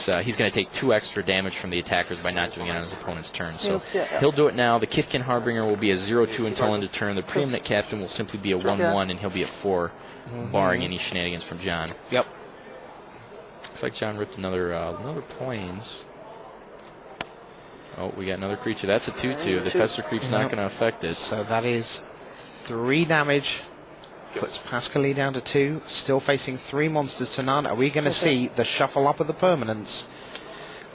takes he's going to take 2 extra damage from the attackers by not doing it on his opponent's turn. So he'll do it now. The Kithkin Harbinger will be a 0-2 until end of turn. The Preeminent Captain will simply be a 1-1, and he'll be at 4, barring any shenanigans from John. Yep. Looks like John ripped another Plains. Oh, we got another creature. That's a 2-2. The Fester Creep's not going to affect it. So that is 3 damage. Puts Pascoli down to 2. Still facing 3 monsters to none. Are we going to see the shuffle up of the permanents?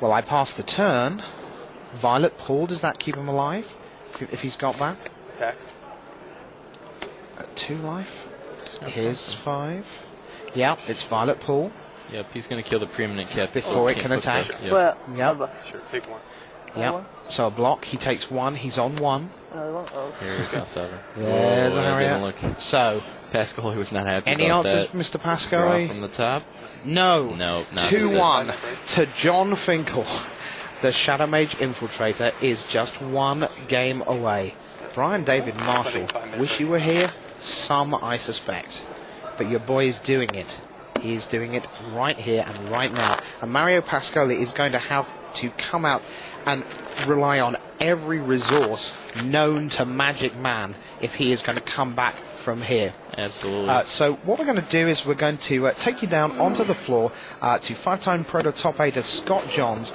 Well, I passed the turn. Violet Pool, does that keep him alive? If he's got that? Okay. At 2 life. Here's 5. Yep, it's Violet Pool. Yep, he's going to kill the Preeminent Captain. Before it can attack. Yep. Yep. Sure, take 1. Yep. So a block, he takes 1, he's on 1. Here we go, 7. There's a Harriet. So, Pascoli was not happy any about answers, that. Mr. Pascoli? Draw from the top? No. No, not 2-1 to John Finkel. The Shadow Mage Infiltrator is just 1 game away. Brian David Marshall, wish you were here? Some, I suspect. But your boy is doing it. He is doing it right here and right now. And Mario Pascoli is going to have to come out and rely on every resource known to Magic Man if he is going to come back from here. Absolutely. So what we're going to do is we're going to take you down onto the floor to 5-time Proto Top 8er Scott Johns,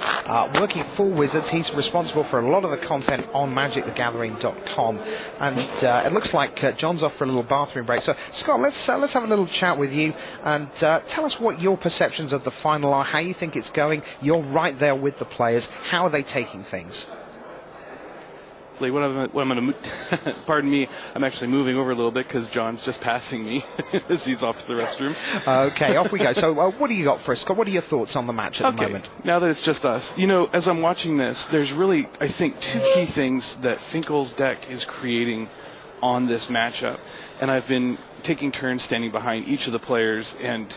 working for Wizards. He's responsible for a lot of the content on MagicTheGathering.com, and it looks like John's off for a little bathroom break. So Scott, let's have a little chat with you and tell us what your perceptions of the final are, how you think it's going. You're right there with the players. How are they taking things? What I'm going to, pardon me, I'm actually moving over a little bit because John's just passing me as he's off to the restroom. Okay, off we go. So what do you got for us, Scott? What are your thoughts on the match at the moment? Now that it's just us, as I'm watching this, there's really, I think, 2 key things that Finkel's deck is creating on this matchup. And I've been taking turns standing behind each of the players and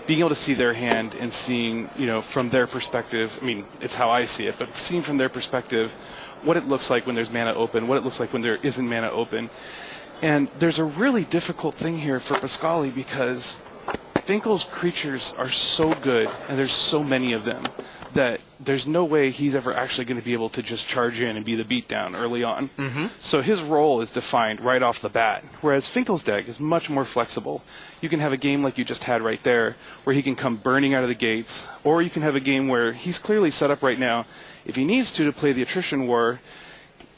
being able to see their hand and seeing, from their perspective, I mean, it's how I see it, but seeing from their perspective what it looks like when there's mana open, what it looks like when there isn't mana open. And there's a really difficult thing here for Pascoli because Finkel's creatures are so good, and there's so many of them, that there's no way he's ever actually going to be able to just charge in and be the beatdown early on. So his role is defined right off the bat, whereas Finkel's deck is much more flexible. You can have a game like you just had right there, where he can come burning out of the gates, or you can have a game where he's clearly set up right now. If he needs to play the Attrition War,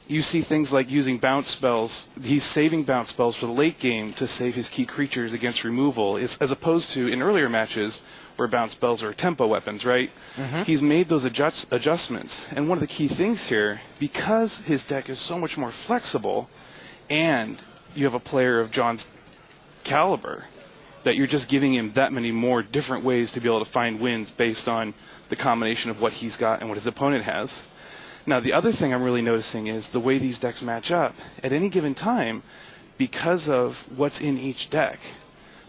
you see things like using bounce spells. He's saving bounce spells for the late game to save his key creatures against removal, as opposed to in earlier matches where bounce spells are tempo weapons, right? He's made those adjustments. And one of the key things here, because his deck is so much more flexible, and you have a player of John's caliber, that you're just giving him that many more different ways to be able to find wins based on the combination of what he's got and what his opponent has. Now, the other thing I'm really noticing is the way these decks match up. At any given time, because of what's in each deck,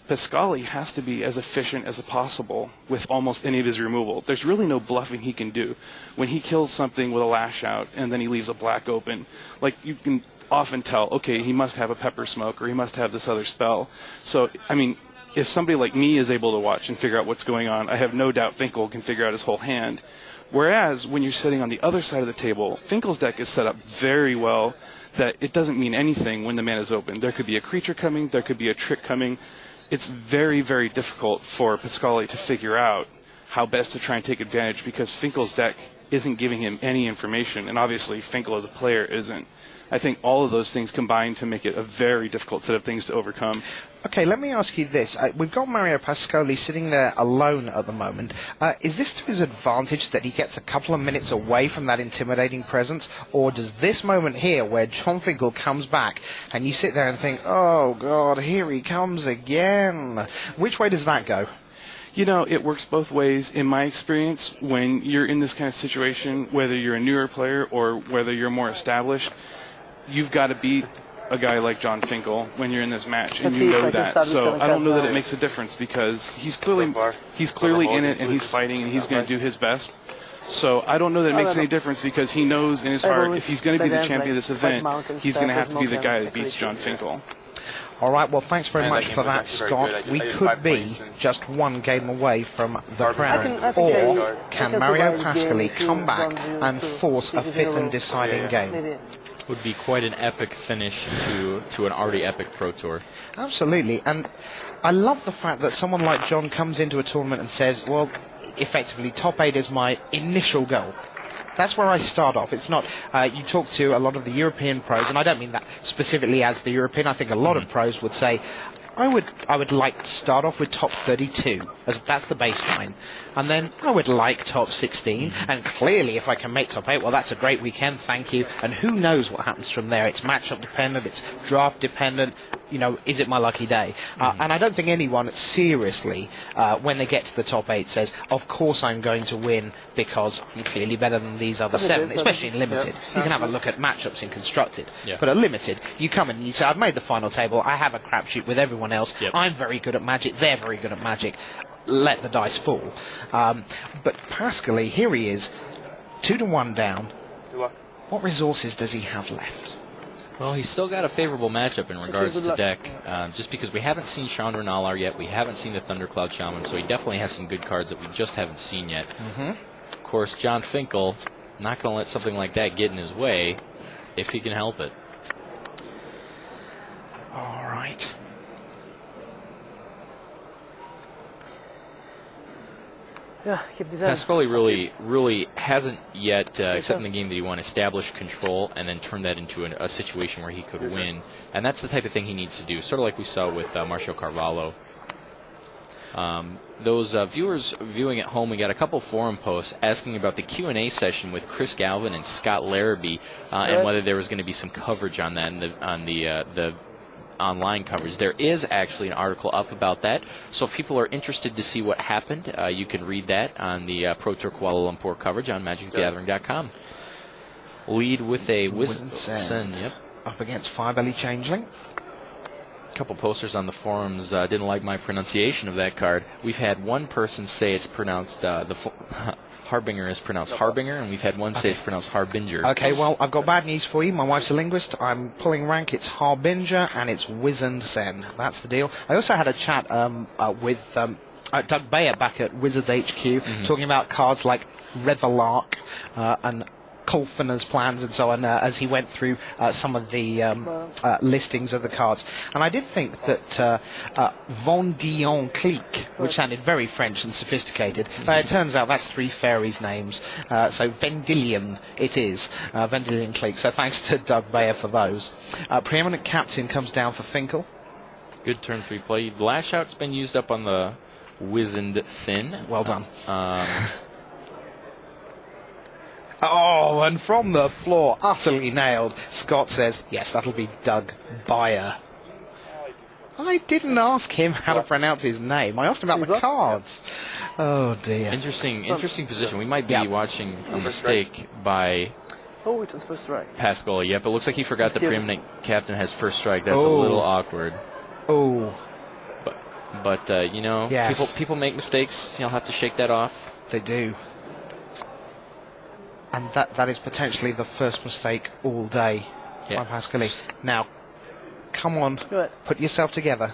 Pascoli has to be as efficient as possible with almost any of his removal. There's really no bluffing he can do. When he kills something with a Lash Out and then he leaves a black open, like you can often tell, okay, he must have a Pepper Smoke or he must have this other spell. So, I mean, if somebody like me is able to watch and figure out what's going on, I have no doubt Finkel can figure out his whole hand. Whereas when you're sitting on the other side of the table, Finkel's deck is set up very well that it doesn't mean anything when the mana is open. There could be a creature coming, there could be a trick coming. It's very, very difficult for Pascoli to figure out how best to try and take advantage because Finkel's deck isn't giving him any information, and obviously Finkel as a player isn't. I think all of those things combine to make it a very difficult set of things to overcome. Okay, let me ask you this. We've got Mario Pascoli sitting there alone at the moment. Is this to his advantage that he gets a couple of minutes away from that intimidating presence? Or does this moment here, where John Finkel comes back, and you sit there and think, oh, God, here he comes again? Which way does that go? It works both ways. In my experience, when you're in this kind of situation, whether you're a newer player or whether you're more established, you've got to beat a guy like John Finkel when you're in this match, and you know that. So I don't know that it makes a difference because he's clearly in it, and he's fighting, and he's going to do his best. So I don't know that it makes any difference because he knows in his heart if he's going to be the champion of this event, he's going to have to be the guy that beats John Finkel. All right, well, thanks very much for that, Scott. We could be just one game away from the crown. Or can Mario Pascoli come back and force a fifth and deciding game? Would be quite an epic finish to an already epic Pro Tour. Absolutely, and I love the fact that someone like John comes into a tournament and says, well, effectively, top 8 is my initial goal. That's where I start off. It's not, you talk to a lot of the European pros, and I don't mean that specifically as the European. I think a lot of pros would say, I would like to start off with top 32, as that's the baseline. And then I would like top 16, and clearly if I can make top 8, well, that's a great weekend, thank you. And who knows what happens from there. It's matchup dependent, it's draft dependent. You know, is it my lucky day? And I don't think anyone seriously, when they get to the top 8, says, of course I'm going to win because I'm clearly better than these other 7, especially in Limited. You can have a look at matchups in Constructed. But at Limited, you come in and you say, I've made the final table, I have a crapshoot with everyone else, I'm very good at Magic, they're very good at Magic, let the dice fall. But Pascoli, here he is, 2-1 down. What resources does he have left? Well, he's still got a favorable matchup in regards to deck, just because we haven't seen Chandra Nalaar yet, we haven't seen the Thundercloud Shaman, so he definitely has some good cards that we just haven't seen yet. Of course, John Finkel, not going to let something like that get in his way, if he can help it. All right. Pascoli really hasn't yet, except in the game that he won, established control and then turned that into a situation where he could win. And that's the type of thing he needs to do, sort of like we saw with Marcio Carvalho. Those viewers viewing at home, we got a couple forum posts asking about the Q&A session with Chris Galvin and Scott Larrabee, and whether there was going to be some coverage on that on the online coverage. There is actually an article up about that, so if people are interested to see what happened, you can read that on the Pro Tour Kuala Lumpur coverage on MagicTheGathering.com. Lead with a Wizened Sen, up against Firebelly Changeling. A couple posters on the forums didn't like my pronunciation of that card. We've had one person say it's pronounced Harbinger is pronounced Harbinger, and we've had one say it's pronounced Harbinger. Okay, well, I've got bad news for you. My wife's a linguist. I'm pulling rank. It's Harbinger, and it's Wizened Sen. That's the deal. I also had a chat with Doug Bayer back at Wizards HQ, talking about cards like Revelark and Kolfina's plans and so on, as he went through some of the listings of the cards. And I did think that Vendilion Clique, which sounded very French and sophisticated, it turns out that's 3 fairies' names. So Vendilion it is, Vendilion Clique. So thanks to Doug Bayer for those. Preeminent Captain comes down for Finkel. Good turn 3 play. Lash Out's been used up on the Wizened Sen. Well done. Oh, and from the floor, utterly nailed, Scott says, yes, that'll be Doug Bayer. I didn't ask him how to pronounce his name. I asked him about the cards. Oh, dear. Interesting position. We might be watching a mistake by Pascoli. Yep, it looks like he forgot the preeminent captain has first strike. That's a little awkward. Oh. But you know, people make mistakes. You'll have to shake that off. They do. And that is potentially the first mistake all day by Pascoli. Now, come on, put yourself together.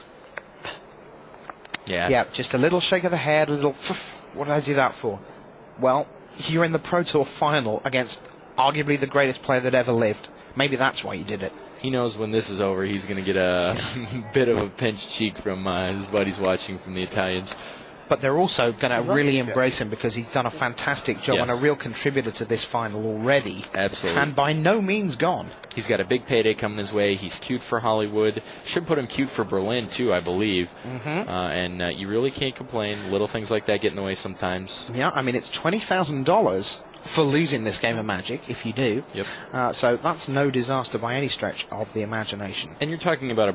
Yeah, just a little shake of the head, a little... What did I do that for? Well, you're in the Pro Tour final against arguably the greatest player that ever lived. Maybe that's why you did it. He knows when this is over, he's going to get a bit of a pinched cheek from his buddies watching from the Italians. But they're also going to really embrace him because he's done a fantastic job and a real contributor to this final already. Absolutely. And by no means gone. He's got a big payday coming his way. He's cute for Hollywood. Should put him cute for Berlin, too, I believe. And you really can't complain. Little things like that get in the way sometimes. Yeah, I mean, it's $20,000 for losing this game of Magic, if you do. Yep. So that's no disaster by any stretch of the imagination. And you're talking about a